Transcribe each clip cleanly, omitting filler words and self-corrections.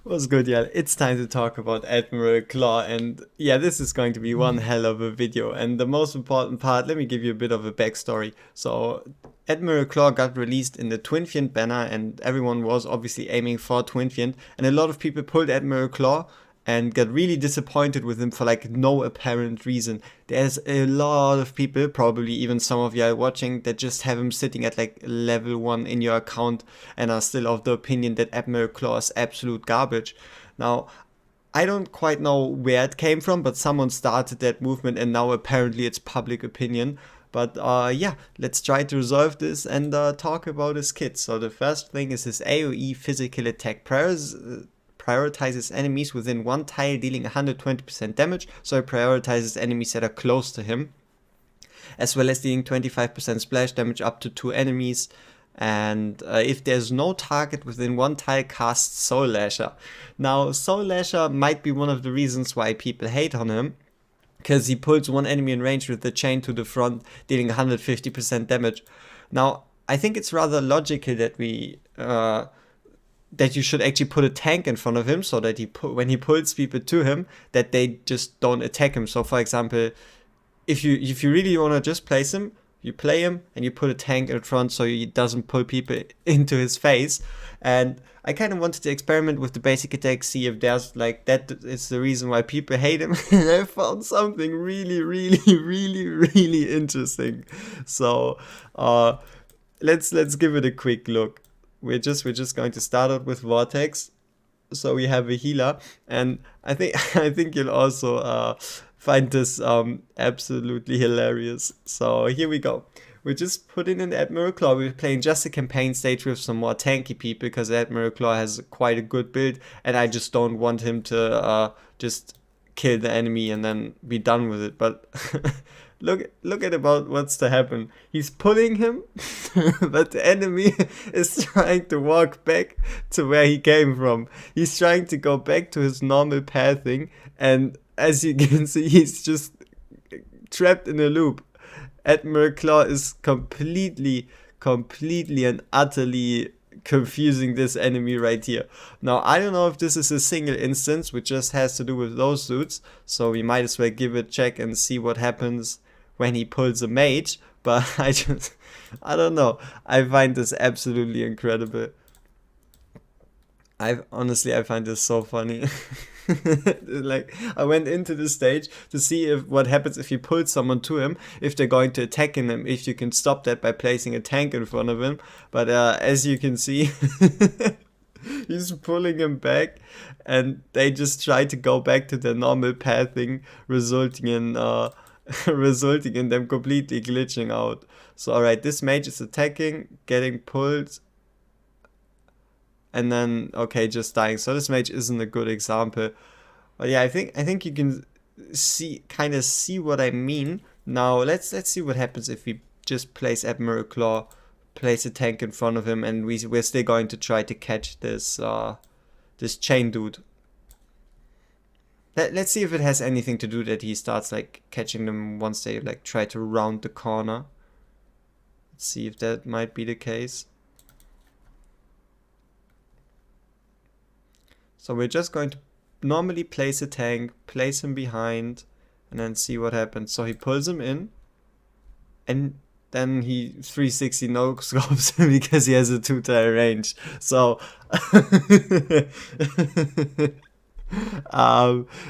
What's good, yeah? It's time to talk about Admiral Claw, and yeah, this is going to be one hell of a video. And the most important part, let me give you a bit of a backstory. So, Admiral Claw got released in the Twinfiend banner, and everyone was obviously aiming for Twinfiend, and a lot of people pulled Admiral Claw and got really disappointed with him for like no apparent reason. There's a lot of people, probably even some of you are watching, that just have him sitting at like level 1 in your account and are still of the opinion that Admiral Claw is absolute garbage. Now, I don't quite know where it came from, but someone started that movement and now apparently it's public opinion. But yeah, let's try to resolve this and talk about his kit. So the first thing is his AoE physical attack prioritizes enemies within one tile dealing 120% damage, so it prioritizes enemies that are close to him, as well as dealing 25% splash damage up to 2 enemies. And if there's no target within one tile, casts Soul Lasher. Now, Soul Lasher might be one of the reasons why people hate on him, because he pulls one enemy in range with the chain to the front, dealing 150% damage. Now, I think it's rather logical that that you should actually put a tank in front of him so that when he pulls people to him, that they just don't attack him. So, for example, if you really want to just place him, you play him and you put a tank in front so he doesn't pull people into his face. And I kind of wanted to experiment with the basic attack, see if there's like that is the reason why people hate him. And I found something really, really, really, really interesting. So let's give it a quick look. We're just going to start out with Vortex. So we have a healer, and I think I think you'll also find this absolutely hilarious. So here we go. We just put in an Admiral Claw. We're playing just a campaign stage with some more tanky people because Admiral Claw has quite a good build, and I just don't want him to just kill the enemy and then be done with it. But look at about what's to happen. He's pulling him, but the enemy is trying to walk back to where he came from. He's trying to go back to his normal pathing, and as you can see, he's just trapped in a loop. Admiral Claw is completely and utterly confusing this enemy right here. Now, I don't know if this is a single instance, which just has to do with those dudes, so we might as well give it a check and see what happens when he pulls a mage, but I don't know. I find this absolutely incredible. I find this so funny. Like, I went into the stage to see if what happens if you pull someone to him, if they're going to attack him, if you can stop that by placing a tank in front of him. But as you can see, he's pulling him back, and they just try to go back to their normal pathing, resulting in resulting in them completely glitching out. So alright, this mage is attacking, getting pulled, and then okay, just dying. So this mage isn't a good example. But yeah, I think you can see what I mean. Now let's see what happens if we just place Admiral Claw, place a tank in front of him, and we're still going to try to catch this this chain dude. Let's see if it has anything to do that he starts like catching them once they like try to round the corner. Let's see if that might be the case. So we're just going to normally place a tank, place him behind, and then see what happens. So he pulls him in, and then he 360 no scopes him because he has a 2-tile range. So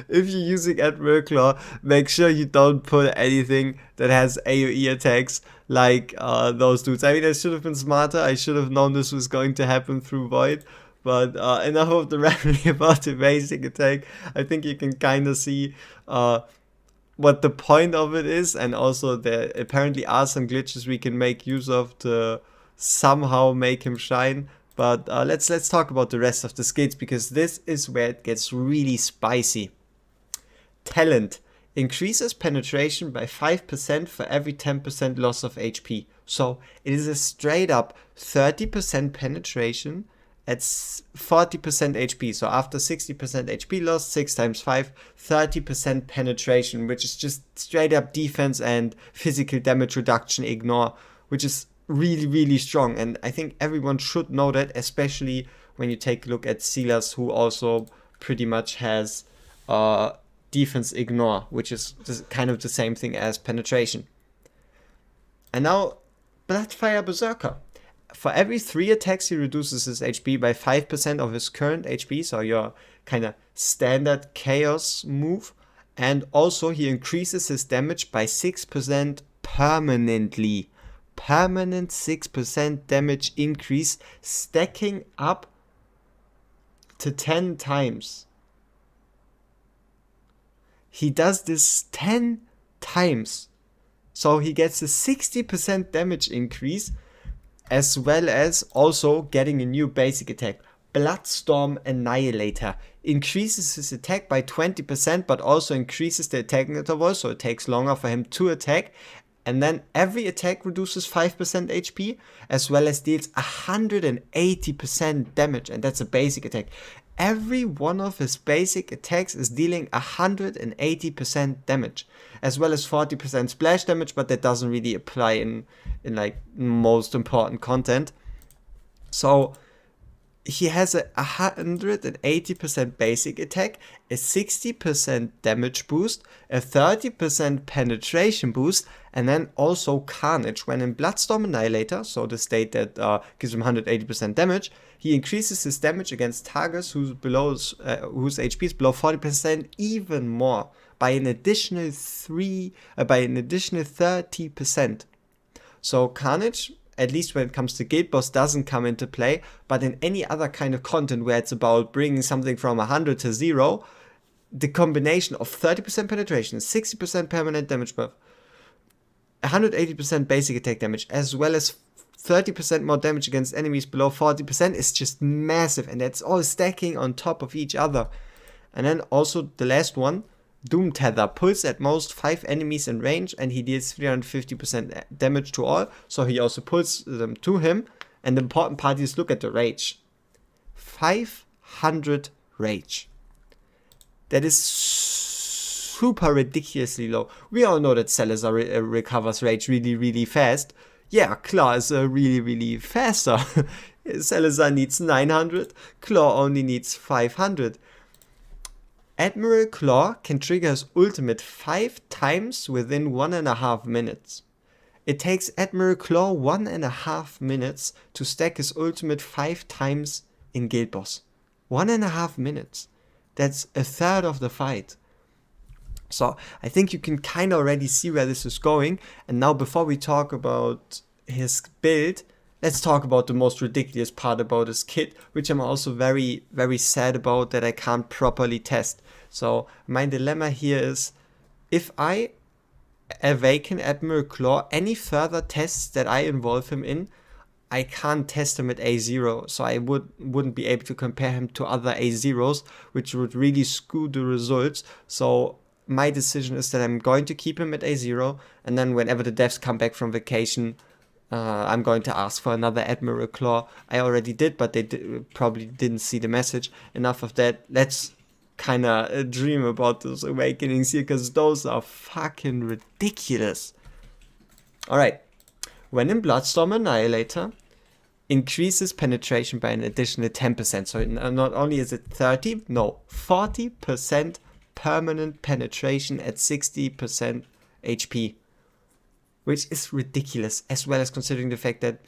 if you're using Admiral Claw, make sure you don't pull anything that has AoE attacks like those dudes. I mean, I should have been smarter. I should have known this was going to happen through Void. But enough of the rambling about the basic attack. I think you can kind of see what the point of it is, and also there apparently are some glitches we can make use of to somehow make him shine. But let's talk about the rest of the skills, because this is where it gets really spicy. Talent increases penetration by 5% for every 10% loss of HP. So it is a straight up 30% penetration at 40% HP. So after 60% HP loss, 6 times 5, 30% penetration, which is just straight up defense and physical damage reduction ignore, which is really, really strong. And I think everyone should know that, especially when you take a look at Silas, who also pretty much has defense ignore, which is kind of the same thing as penetration. And now Bloodfire Berserker. For every 3 attacks, he reduces his HP by 5% of his current HP, so your kind of standard chaos move. And also he increases his damage by 6% permanently. Permanent 6% damage increase, stacking up to 10 times. He does this 10 times. So he gets a 60% damage increase, as well as also getting a new basic attack. Bloodstorm Annihilator increases his attack by 20%, but also increases the attack interval, so it takes longer for him to attack. And then every attack reduces 5% HP, as well as deals 180% damage, and that's a basic attack. Every one of his basic attacks is dealing 180% damage, as well as 40% splash damage, but that doesn't really apply in like most important content. So he has a 180% basic attack, a 60% damage boost, a 30% penetration boost, and then also Carnage. When in Bloodstorm Annihilator, so the state that gives him 180% damage, he increases his damage against targets whose HP is below 40% even more by an additional 30%. So Carnage, at least when it comes to Guild Boss, doesn't come into play, but in any other kind of content where it's about bringing something from 100 to 0, the combination of 30% penetration, 60% permanent damage buff, 180% basic attack damage, as well as 30% more damage against enemies below 40% is just massive, and that's all stacking on top of each other. And then also the last one, Doom Tether, pulls at most 5 enemies in range, and he deals 350% damage to all, so he also pulls them to him. And the important part is look at the rage. 500 rage. That is super ridiculously low. We all know that Salazar recovers rage really, really fast. Yeah, Claw is really, really faster. Salazar needs 900, Claw only needs 500. Admiral Claw can trigger his ultimate 5 times within 1.5 minutes. It takes Admiral Claw 1.5 minutes to stack his ultimate 5 times in Guild Boss. 1.5 minutes. That's a third of the fight. So I think you can kind of already see where this is going. And now before we talk about his build, let's talk about the most ridiculous part about his kit, which I'm also very, very sad about that I can't properly test. So my dilemma here is, if I awaken Admiral Claw, any further tests that I involve him in, I can't test him at A0, so I wouldn't be able to compare him to other A0s, which would really skew the results. So my decision is that I'm going to keep him at A0, and then whenever the devs come back from vacation, I'm going to ask for another Admiral Claw. I already did, but they probably didn't see the message. Enough of that. Let's kind of dream about those awakenings here, because those are fucking ridiculous. Alright. When in Bloodstorm Annihilator, increases penetration by an additional 10%. So not only is it 30, no, 40% permanent penetration at 60% HP. Which is ridiculous, as well as considering the fact that,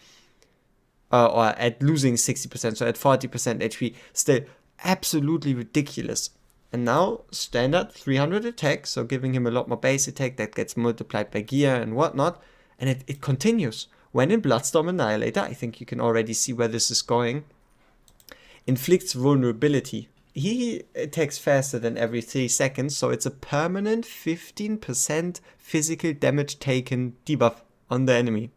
or at losing 60%, so at 40% HP, still absolutely ridiculous. And now, standard 300 attack, so giving him a lot more base attack that gets multiplied by gear and whatnot, and it continues. When in Bloodstorm Annihilator, I think you can already see where this is going, inflicts vulnerability. He attacks faster than every 3 seconds, so it's a permanent 15% physical damage taken debuff on the enemy.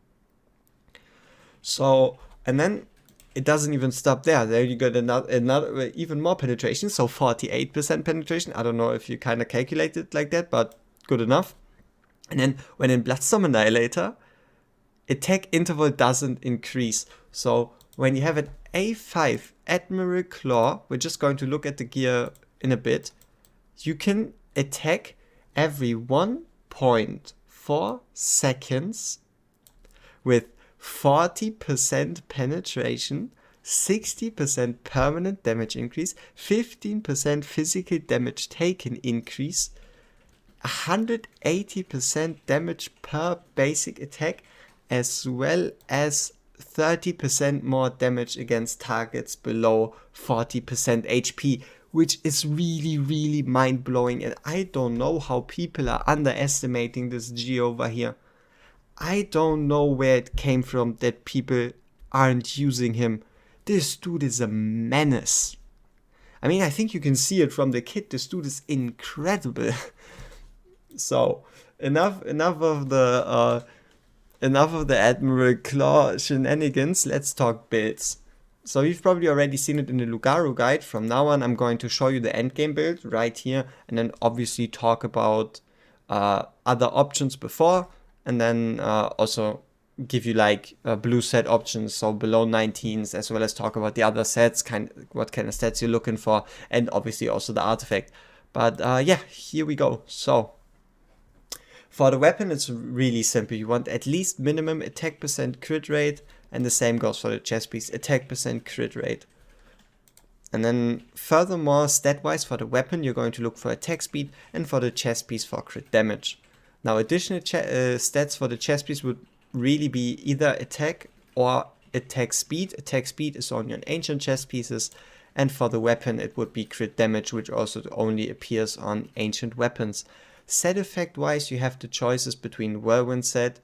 So, and then it doesn't even stop there. There you got another even more penetration, so 48% penetration. I don't know if you kind of calculate it like that, but good enough. And then when in Bloodstorm Annihilator, attack interval doesn't increase. So when you have an A5 Admiral Claw, we're just going to look at the gear in a bit, you can attack every 1.4 seconds with 40% penetration, 60% permanent damage increase, 15% physical damage taken increase, 180% damage per basic attack, as well as 30% more damage against targets below 40% HP, which is really, really mind-blowing. And I don't know how people are underestimating this G over here. I don't know where it came from that people aren't using him. This dude is a menace. I mean, I think you can see it from the kit. This dude is incredible. So, enough of the Admiral Claw shenanigans. Let's talk builds. So you've probably already seen it in the Lugaru guide. From now on, I'm going to show you the endgame build right here, and then obviously talk about other options before, and then also give you like blue set options, so below 19s, as well as talk about the other sets, what kind of stats you're looking for, and obviously also the artifact. But yeah, here we go. So for the weapon, it's really simple. You want at least minimum attack percent crit rate, and the same goes for the chest piece, attack percent crit rate. And then furthermore, stat-wise for the weapon, you're going to look for attack speed, and for the chest piece for crit damage. Now additional stats for the chest piece would really be either attack or attack speed. Attack speed is only on ancient chest pieces, and for the weapon it would be crit damage, which also only appears on ancient weapons. Set effect wise, you have the choices between Whirlwind set,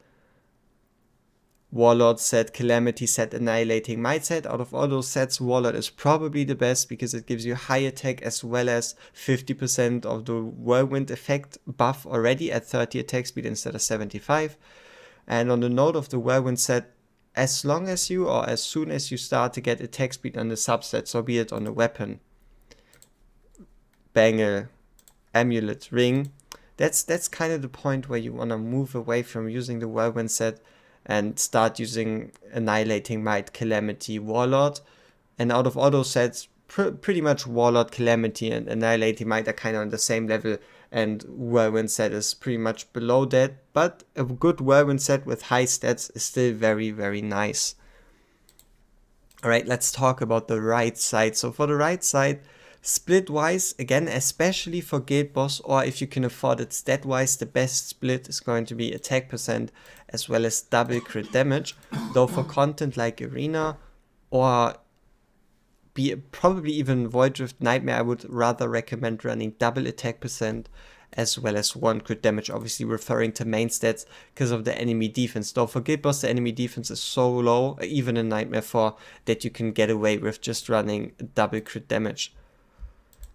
Warlord set, Calamity set, Annihilating Might set. Out of all those sets, Warlord is probably the best because it gives you high attack as well as 50% of the Whirlwind effect buff already at 30 attack speed instead of 75. And on the note of the Whirlwind set, as long as you, or as soon as you start to get attack speed on the subset, so be it on the weapon, bangle, amulet, ring, that's kind of the point where you want to move away from using the Whirlwind set and start using Annihilating Might, Calamity, Warlord. And out of all those sets, pretty much Warlord, Calamity, and Annihilating Might are kind of on the same level, and Whirlwind set is pretty much below that, but a good Whirlwind set with high stats is still very, very nice. Alright, let's talk about the right side. So for the right side, split wise, again, especially for guild boss, or if you can afford it stat wise, the best split is going to be attack percent as well as double crit damage. Though for content like Arena or probably even Void Drift Nightmare, I would rather recommend running double attack percent as well as 1 crit damage, obviously referring to main stats because of the enemy defense. Though for guild boss, the enemy defense is so low, even in Nightmare 4, that you can get away with just running double crit damage.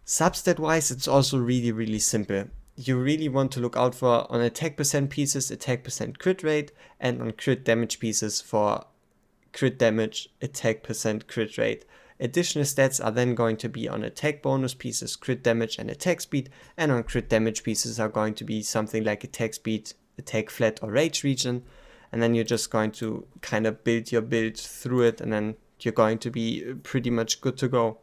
Substat wise, it's also really, really simple. You really want to look out for on attack percent pieces, attack percent crit rate, and on crit damage pieces for crit damage, attack percent crit rate. Additional stats are then going to be on attack bonus pieces, crit damage and attack speed, and on crit damage pieces are going to be something like attack speed, attack flat, or rage region. And then you're just going to kind of build your build through it, and then you're going to be pretty much good to go.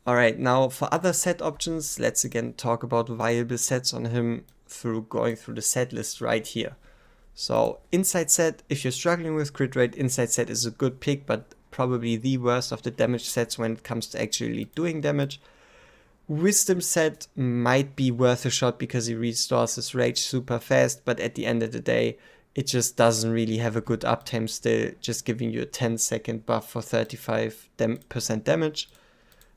Alright, now for other set options, let's again talk about viable sets on him through going through the set list right here. So inside set, if you're struggling with crit rate, inside set is a good pick, but probably the worst of the damage sets when it comes to actually doing damage. Wisdom set might be worth a shot because he restores his rage super fast, but at the end of the day, it just doesn't really have a good uptime still, just giving you a 10-second buff for 35% damage.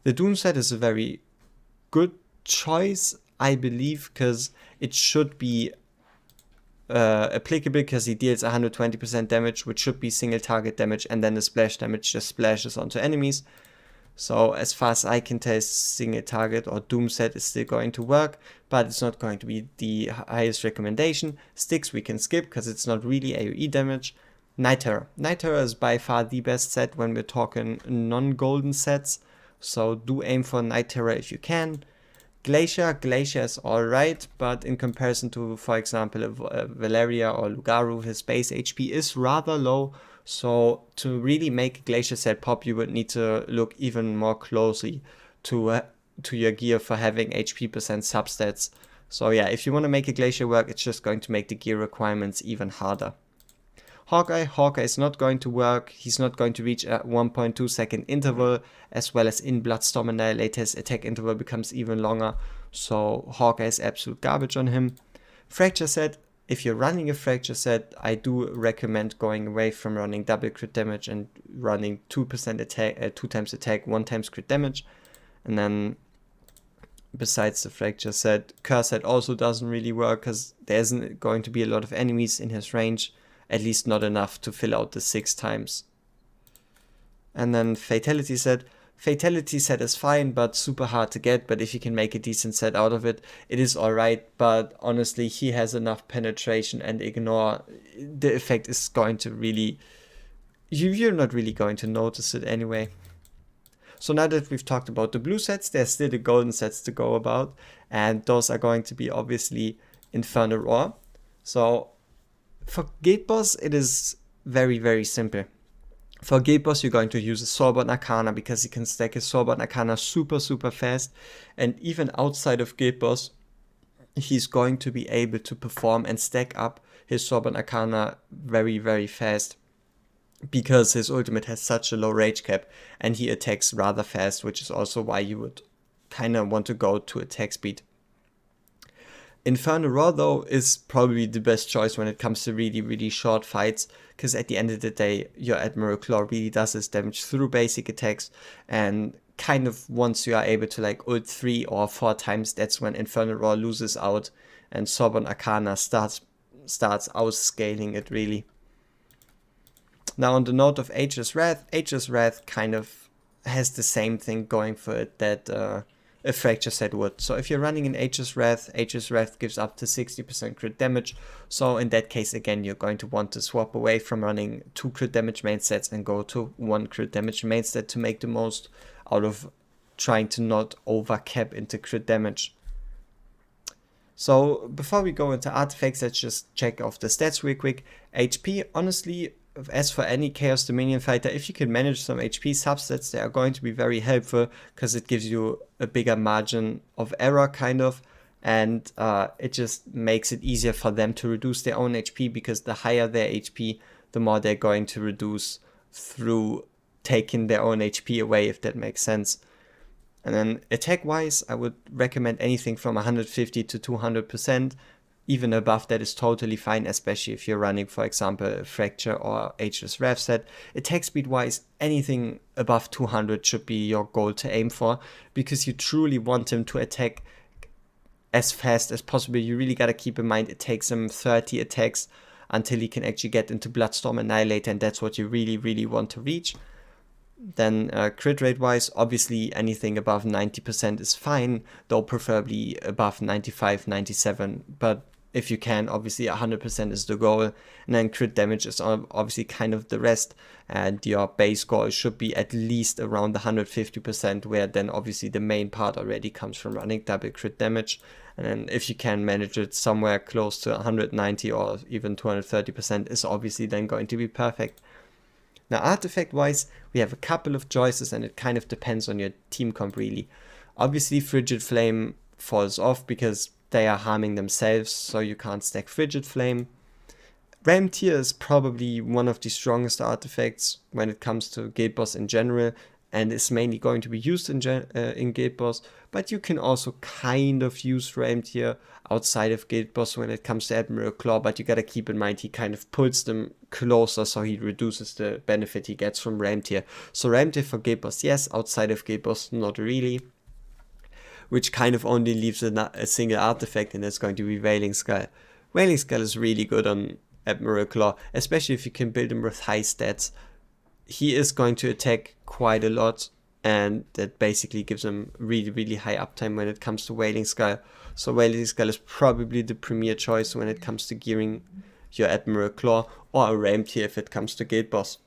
The Doom set is a very good choice, I believe, because it should be applicable because he deals 120% damage, which should be single target damage, and then the splash damage just splashes onto enemies. So as far as I can tell, single target or Doom set is still going to work, but it's not going to be the highest recommendation. Sticks we can skip because it's not really AoE damage. Night Terror. Night Terror is by far the best set when we're talking non-golden sets. So do aim for Night Terror if you can. Glacier is alright, but in comparison to, for example, Valeria or Lugaru, his base HP is rather low. So to really make a Glacier set pop, you would need to look even more closely to your gear for having HP percent substats. So yeah, if you want to make a Glacier work, it's just going to make the gear requirements even harder. Hawkeye is not going to work. He's not going to reach a 1.2 second interval, as well as in Bloodstorm Annihilator's attack interval becomes even longer. So Hawkeye is absolute garbage on him. Fracture set. If you're running a fracture set, I do recommend going away from running double crit damage and running 2% attack, 2 times attack, 1 times crit damage. And then besides the fracture set, curse set also doesn't really work because there isn't going to be a lot of enemies in his range, at least not enough to fill out the 6 times. And then fatality set. Fatality set is fine, but super hard to get, but if you can make a decent set out of it, it is alright, but honestly, he has enough penetration and ignore. The effect is going to really... You're not really going to notice it anyway. So now that we've talked about the blue sets, there's still the golden sets to go about, and those are going to be obviously Infernal Roar. So for Gate Boss, it is very, very simple. For Gate Boss, you're going to use a Sorbonne Arcana because you can stack his Sorbonne Arcana super, super fast. And even outside of Gate Boss, he's going to be able to perform and stack up his Sorbonne Arcana very, very fast. Because his ultimate has such a low rage cap and he attacks rather fast, which is also why you would kind of want to go to attack speed. Infernal Roar though is probably the best choice when it comes to really, really short fights, because at the end of the day, your Admiral Claw really does his damage through basic attacks, and kind of once you are able to like ult 3 or 4 times, that's when Infernal Roar loses out and Sorbonne Arcana starts outscaling it really. Now on the note of Ageless Wrath kind of has the same thing going for it that a fracture set would. So if you're running an Ageless Wrath gives up to 60% crit damage. So in that case, again, you're going to want to swap away from running 2 crit damage main sets and go to 1 crit damage main set to make the most out of trying to not overcap into crit damage. So before we go into artifacts, let's just check off the stats real quick. HP, honestly, as for any Chaos Dominion fighter, if you can manage some HP subsets, they are going to be very helpful because it gives you a bigger margin of error kind of, and it just makes it easier for them to reduce their own HP, because the higher their HP, the more they're going to reduce through taking their own HP away, if that makes sense. And then attack wise, I would recommend anything from 150 to 200%. Even above that is totally fine, especially if you're running, for example, a Fracture or Ageless Wrath set. Attack speed wise, anything above 200 should be your goal to aim for, because you truly want him to attack as fast as possible. You really gotta keep in mind it takes him 30 attacks until he can actually get into Bloodstorm Annihilator, and that's what you really, really want to reach. Then crit rate wise, obviously anything above 90% is fine, though preferably above 95, 97, but if you can, obviously 100% is the goal. And then crit damage is obviously kind of the rest, and your base goal should be at least around 150%, where then obviously the main part already comes from running double crit damage. And then if you can manage it somewhere close to 190 or even 230% is obviously then going to be perfect. Now artifact wise, we have a couple of choices, and it kind of depends on your team comp really. Obviously Frigid Flame falls off because they are harming themselves, so you can't stack Frigid Flame. Ram Tier is probably one of the strongest artifacts when it comes to Guild Boss in general, and is mainly going to be used in Guild Boss, but you can also kind of use Ram Tier outside of Guild Boss when it comes to Admiral Claw, but you gotta keep in mind he kind of pulls them closer, so he reduces the benefit he gets from Ram Tier. So Ram Tier for Guild Boss, yes. Outside of Guild Boss, not really. Which kind of only leaves a single artifact, and that's going to be Wailing Skull. Wailing Skull is really good on Admiral Claw, especially if you can build him with high stats. He is going to attack quite a lot, and that basically gives him really, really high uptime when it comes to Wailing Skull. So Wailing Skull is probably the premier choice when it comes to gearing your Admiral Claw, or a Ram Tier if it comes to Guild Boss.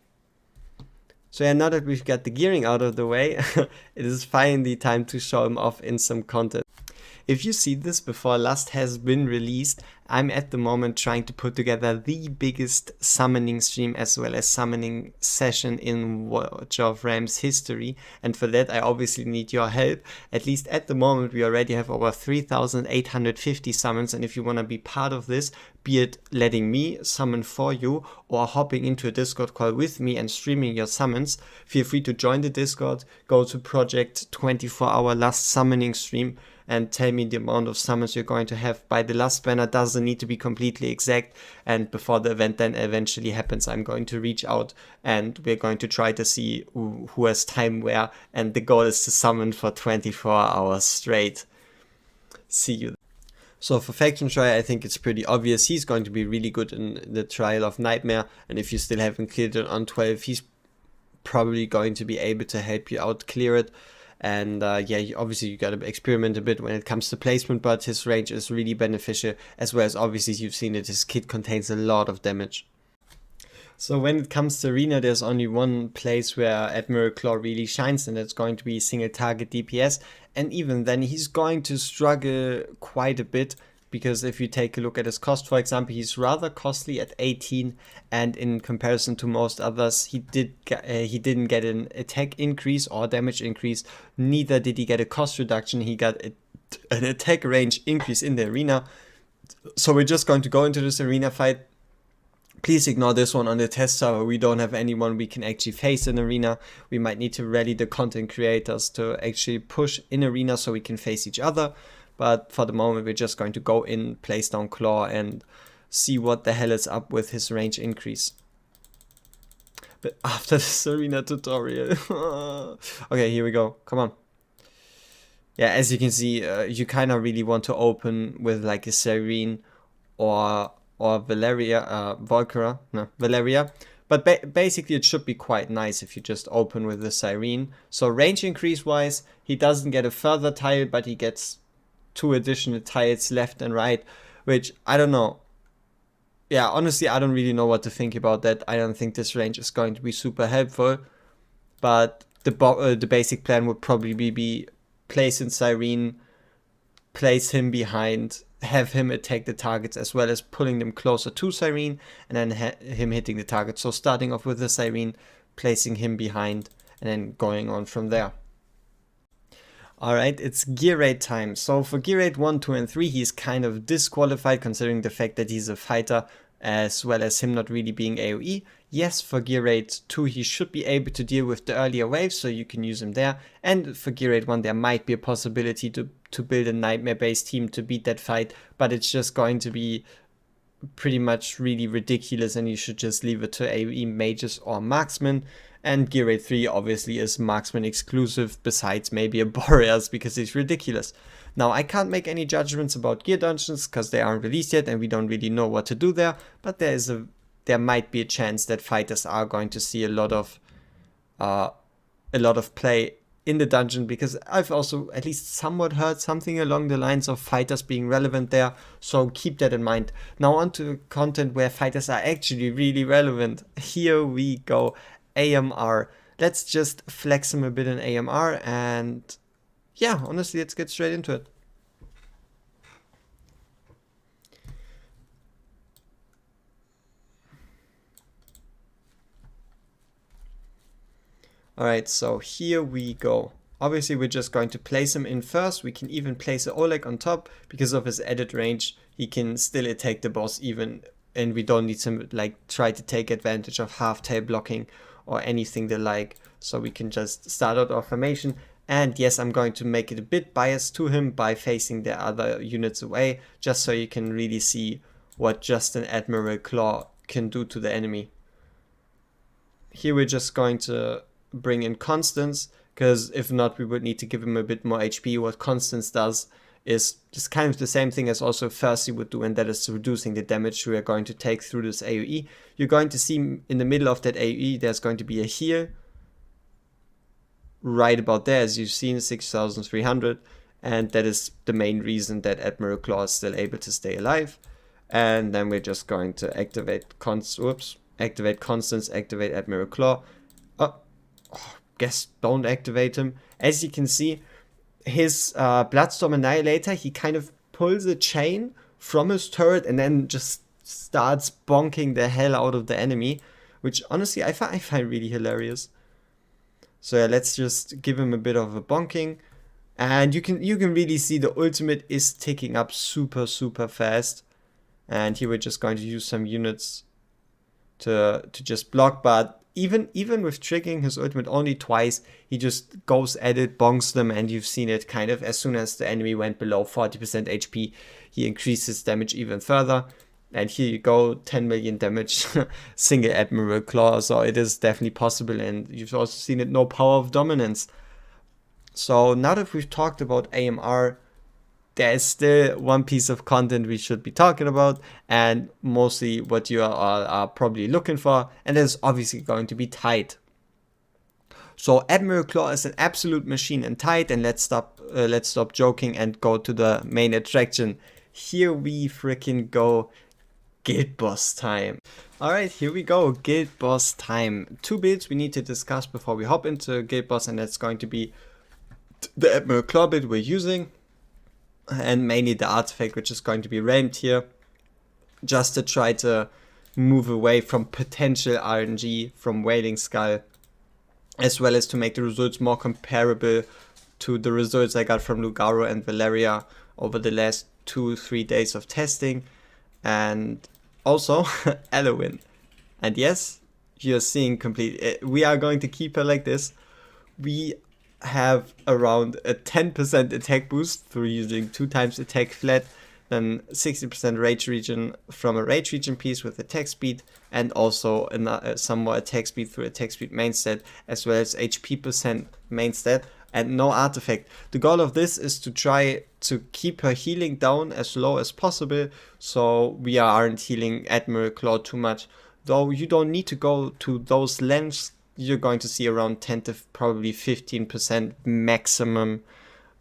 So yeah, now that we've got the gearing out of the way, it is finally time to show him off in some content. if you see this before Lust has been released, I'm at the moment trying to put together the biggest summoning stream as well as summoning session in Watch of Ram's history, and for that I obviously need your help. At least at the moment we already have over 3,850 summons, and if you want to be part of this, be it letting me summon for you or hopping into a Discord call with me and streaming your summons, feel free to join the Discord, go to Project 24-hour Lust summoning stream, and tell me the amount of summons you're going to have by the last banner. Doesn't need to be completely exact, and before the event then eventually happens, I'm going to reach out and we're going to try to see who has time where, and the goal is to summon for 24 hours straight. See you. So for Faction Trial, I think it's pretty obvious he's going to be really good in the Trial of Nightmare, and if you still haven't cleared it on 12, he's probably going to be able to help you out clear it. And yeah, obviously you gotta experiment a bit when it comes to placement, but his range is really beneficial, as well as obviously you've seen it, his kit contains a lot of damage. So when it comes to Arena, there's only one place where Admiral Claw really shines, and that's going to be single target DPS, and even then he's going to struggle quite a bit, because if you take a look at his cost, for example, he's rather costly at 18, and in comparison to most others, he didn't get an attack increase or damage increase, neither did he get a cost reduction. He got an attack range increase in the arena. So we're just going to go into this arena fight. Please ignore this one on the test server. We don't have anyone we can actually face in arena. We might need to rally the content creators to actually push in arena so we can face each other. But for the moment, we're just going to go in, place down Claw, and see what the hell is up with his range increase. But after this arena tutorial... Okay, here we go. Come on. Yeah, as you can see, you kind of really want to open with like a Serene or Valeria, Valeria. But basically it should be quite nice if you just open with the Siren. So range increase wise, he doesn't get a further tile, but he gets 2 additional tiles left and right, which I don't know. Yeah, honestly, I don't really know what to think about that. I don't think this range is going to be super helpful, but the basic plan would probably be place in Siren, place him behind, have him attack the targets as well as pulling them closer to Siren, and then him hitting the target. So starting off with the Siren, placing him behind, and then going on from there. Alright, it's gear raid time. So for gear raid 1, 2 and 3 he's kind of disqualified considering the fact that he's a fighter, as well as him not really being AoE. Yes, for gear raid 2 he should be able to deal with the earlier waves, so you can use him there. And for gear raid 1 there might be a possibility to build a nightmare based team to beat that fight, but it's just going to be pretty much really ridiculous, and you should just leave it to AoE mages or marksmen. And gear raid 3 obviously is marksman exclusive, besides maybe a Boreas, because it's ridiculous. Now I can't make any judgments about gear dungeons because they aren't released yet and we don't really know what to do there, but there might be a chance that fighters are going to see a lot of play in the dungeon, because I've also at least somewhat heard something along the lines of fighters being relevant there, so keep that in mind. Now on to content where fighters are actually really relevant. Here we go. AMR. Let's just flex him a bit in AMR, and yeah, honestly, let's get straight into it. Alright, so here we go. Obviously, we're just going to place him in first. We can even place a Oleg on top. Because of his added range, he can still attack the boss even, and we don't need to like try to take advantage of half-tail blocking or anything they like. So we can just start out our formation. And yes, I'm going to make it a bit biased to him by facing the other units away, just so you can really see what just an Admiral Claw can do to the enemy. Here we're just going to bring in Constance, because if not, we would need to give him a bit more HP. What Constance does is just kind of the same thing as also Percy would do, and that is reducing the damage we are going to take through this AoE. You're going to see in the middle of that AoE there's going to be a heal right about there, as you've seen, 6,300, and that is the main reason that Admiral Claw is still able to stay alive. And then we're just going to activate Constance, activate Admiral Claw. Guess don't activate him. As you can see, his Bloodstorm Annihilator, he kind of pulls a chain from his turret and then just starts bonking the hell out of the enemy, which honestly I find really hilarious. So yeah, let's just give him a bit of a bonking. And you can really see the ultimate is ticking up super fast. And here we're just going to use some units to just block, but even with triggering his ultimate only twice, he just goes at it, bonks them, and you've seen it kind of as soon as the enemy went below 40% HP, he increases damage even further. And here you go, 10 million damage, single Admiral Claw, so it is definitely possible, and you've also seen it, no power of dominance. So now that we've talked about AMR, there is still one piece of content we should be talking about, and mostly what you are probably looking for, and that is obviously going to be Tide. So Admiral Claw is an absolute machine in Tide, and let's stop joking and go to the main attraction. Here we freaking go. Guild boss time. Alright, here we go, guild boss time. Two builds we need to discuss before we hop into guild boss, and that's going to be the Admiral Claw build we're using, and mainly the artifact, which is going to be ramped here, just to try to move away from potential RNG from Wailing Skull, as well as to make the results more comparable to the results I got from Lugaro and Valeria over the last 2-3 days of testing. And also Elowin. And yes, you're seeing complete. We are going to keep her like this. We have around a 10% attack boost through using 2 times attack flat, then 60% rage regen from a rage regen piece with attack speed, and also some more attack speed through attack speed main stat, as well as HP percent main stat, and no artifact. The goal of this is to try to keep her healing down as low as possible, so we aren't healing Admiral Claw too much. Though you don't need to go to those lengths, you're going to see around 10 to probably 15% maximum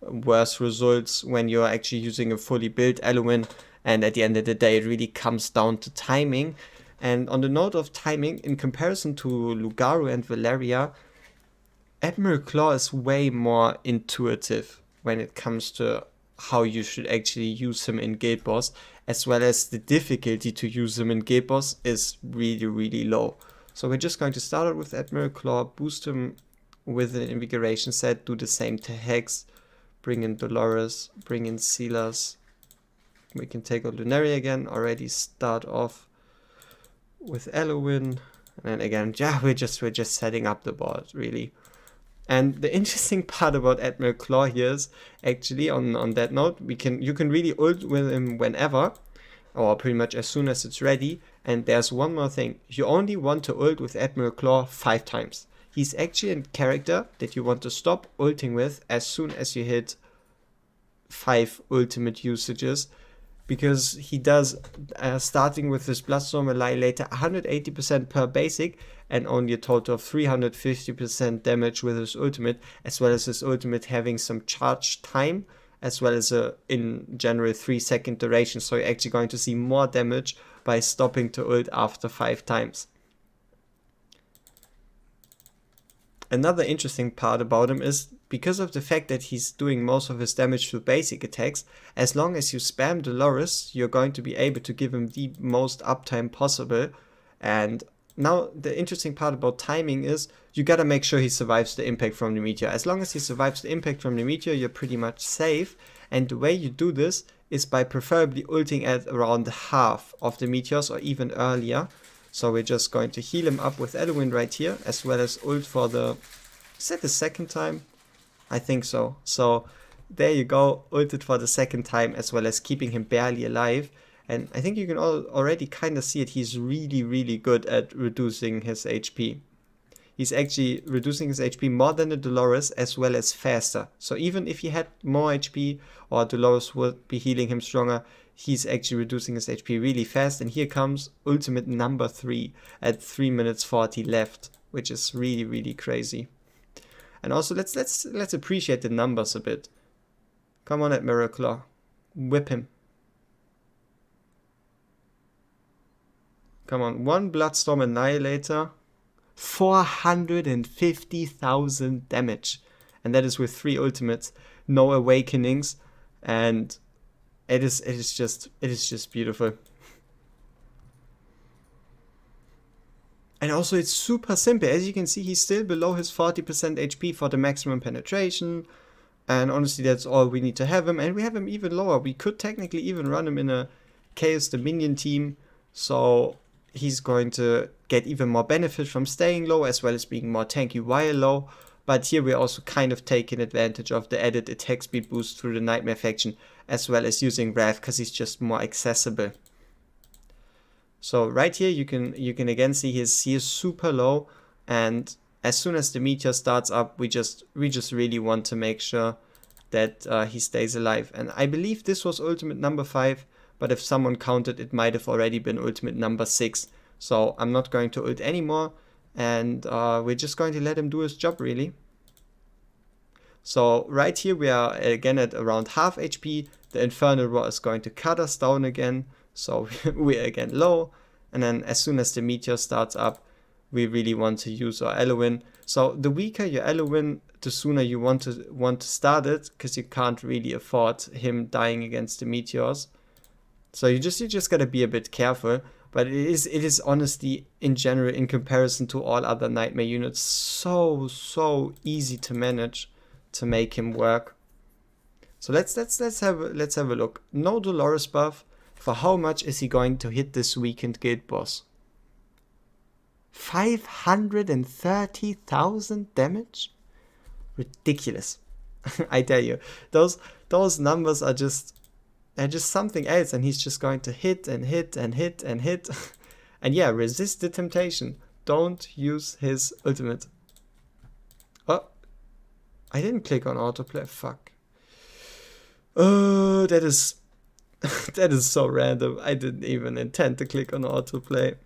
worse results when you're actually using a fully built Elowin. And at the end of the day, it really comes down to timing. And on the note of timing, in comparison to Lugaro and Valeria, Admiral Claw is way more intuitive when it comes to how you should actually use him in Guild Boss, as well as the difficulty to use him in Guild Boss is really low. So we're just going to start out with Admiral Claw, boost him with an Invigoration set, do the same to Hex, bring in Dolores, bring in Silas. We can take out Lunaria again, already start off with Elowin, and then again, yeah, we're just setting up the board, really. And the interesting part about Admiral Claw here is actually on that note, you can really ult with him whenever, or pretty much as soon as it's ready. And there's one more thing, you only want to ult with Admiral Claw 5 times. He's actually a character that you want to stop ulting with as soon as you hit 5 ultimate usages, because he does, starting with his Bloodstorm Annihilator, 180% per basic, and only a total of 350% damage with his ultimate, as well as his ultimate having some charge time, as well as in general 3-second duration, so you're actually going to see more damage by stopping to ult after 5 times. Another interesting part about him is, because of the fact that he's doing most of his damage through basic attacks, as long as you spam Dolores, you're going to be able to give him the most uptime possible. And now the interesting part about timing is, you gotta make sure he survives the impact from the meteor. As long as he survives the impact from the meteor, you're pretty much safe. And the way you do this is by preferably ulting at around half of the meteors or even earlier. So we're just going to heal him up with Elowin right here, as well as ult for the, is that the second time? I think so. So there you go, ulted for the second time, as well as keeping him barely alive. And I think you can already kind of see it, he's really good at reducing his HP. He's actually reducing his HP more than the Dolores, as well as faster. So even if he had more HP, or Dolores would be healing him stronger, he's actually reducing his HP really fast. And here comes ultimate number 3 at 3 minutes 40 left, which is really crazy. And also let's appreciate the numbers a bit. Come on, Admiral Claw, whip him. Come on, 1 Bloodstorm Annihilator, 450,000 damage. and that is with 3 ultimates, no awakenings, and it is just beautiful. And also it's super simple. As you can see, he's still below his 40% HP for the maximum penetration. And honestly, that's all we need to have him. And we have him even lower. We could technically even run him in a Chaos Dominion team. So he's going to get even more benefit from staying low, as well as being more tanky while low. But here we're also kind of taking advantage of the added attack speed boost through the Nightmare faction, as well as using Wrath, because he's just more accessible. So right here you can again see he is super low, and as soon as the meteor starts up, we just really want to make sure that he stays alive. And I believe this was ultimate number 5, but if someone counted, it might have already been ultimate number 6. So I'm not going to ult anymore, and we're just going to let him do his job really. So right here we are again at around half HP. The Infernal Roar is going to cut us down again, so we're again low. And then as soon as the meteor starts up, we really want to use our Eloin. So the weaker your Eloin, the sooner you want to start it, because you can't really afford him dying against the meteors. So you just gotta be a bit careful. But it is honestly, in general, in comparison to all other Nightmare units, so easy to manage to make him work. So let's have a look. No Dolores buff. For how much is he going to hit this weakened guild boss? 530,000 damage? Ridiculous. I tell you, those numbers are just something else, and he's just going to hit and hit and hit and hit. And yeah, resist the temptation. Don't use his ultimate. Oh, I didn't click on autoplay. Fuck. Oh, that is that is so random. I didn't even intend to click on autoplay.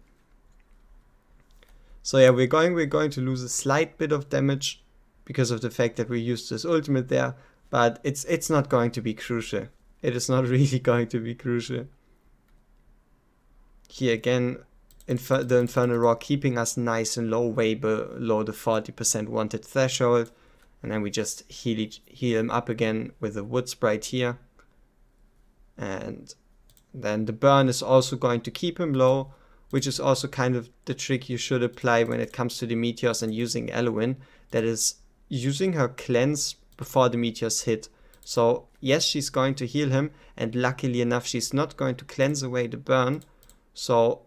So yeah, we're going to lose a slight bit of damage because of the fact that we used this ultimate there, but it's not going to be crucial. It is not really going to be crucial. Here again, the Infernal Roar keeping us nice and low, way below the 40% wanted threshold. And then we just heal him up again with a Wood Sprite here. And then the burn is also going to keep him low, which is also kind of the trick you should apply when it comes to the meteors and using Eloin. That is using her cleanse before the meteors hit. So yes, she's going to heal him, and luckily enough she's not going to cleanse away the burn. So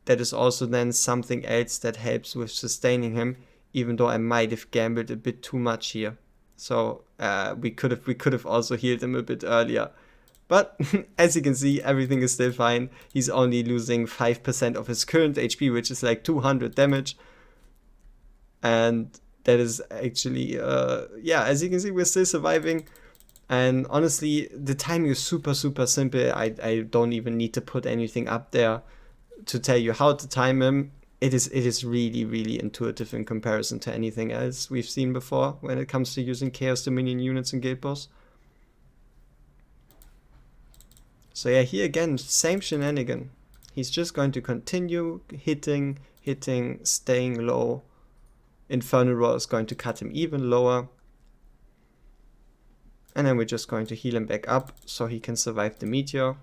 that is also then something else that helps with sustaining him, even though I might have gambled a bit too much here. So we could have also healed him a bit earlier. But as you can see, everything is still fine. He's only losing 5% of his current HP, which is like 200 damage. And that is actually, yeah, as you can see, we're still surviving. And honestly, the timing is super simple. I don't even need to put anything up there to tell you how to time him. It is really intuitive in comparison to anything else we've seen before when it comes to using Chaos Dominion units in Guild Boss. So yeah, here again, same shenanigan. He's just going to continue hitting, staying low. Infernal Roar is going to cut him even lower. And then we're just going to heal him back up so he can survive the meteor.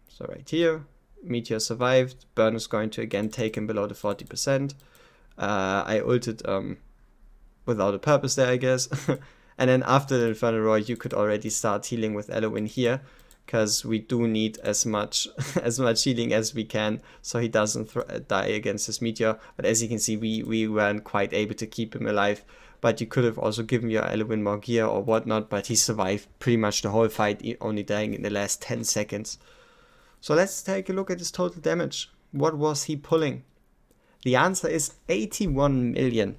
So right here, meteor survived. Burn is going to again take him below the 40%. I ulted without a purpose there, I guess. And then after the Infernal Roar, you could already start healing with Eloin here, because we do need as much healing as we can, so he doesn't die against this meteor. But as you can see, we weren't quite able to keep him alive. But you could have also given your Eloin more gear or whatnot, but he survived pretty much the whole fight, only dying in the last 10 seconds. So let's take a look at his total damage. What was he pulling? The answer is 81 million.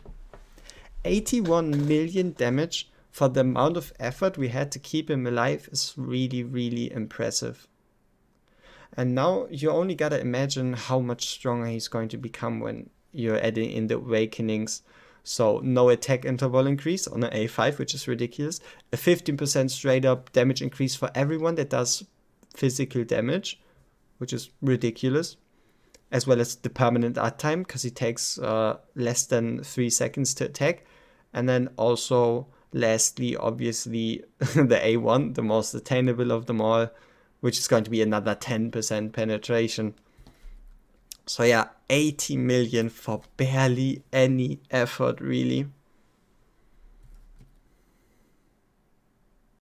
81 million damage for the amount of effort we had to keep him alive is really impressive. And now you only gotta imagine how much stronger he's going to become when you're adding in the awakenings. So no attack interval increase on an A5, which is ridiculous. A 15% straight up damage increase for everyone that does physical damage, which is ridiculous. as well as the permanent art time, because he takes less than 3 seconds to attack. And then also, lastly, obviously, the A1, the most attainable of them all, which is going to be another 10% penetration. So yeah, 80 million for barely any effort, really.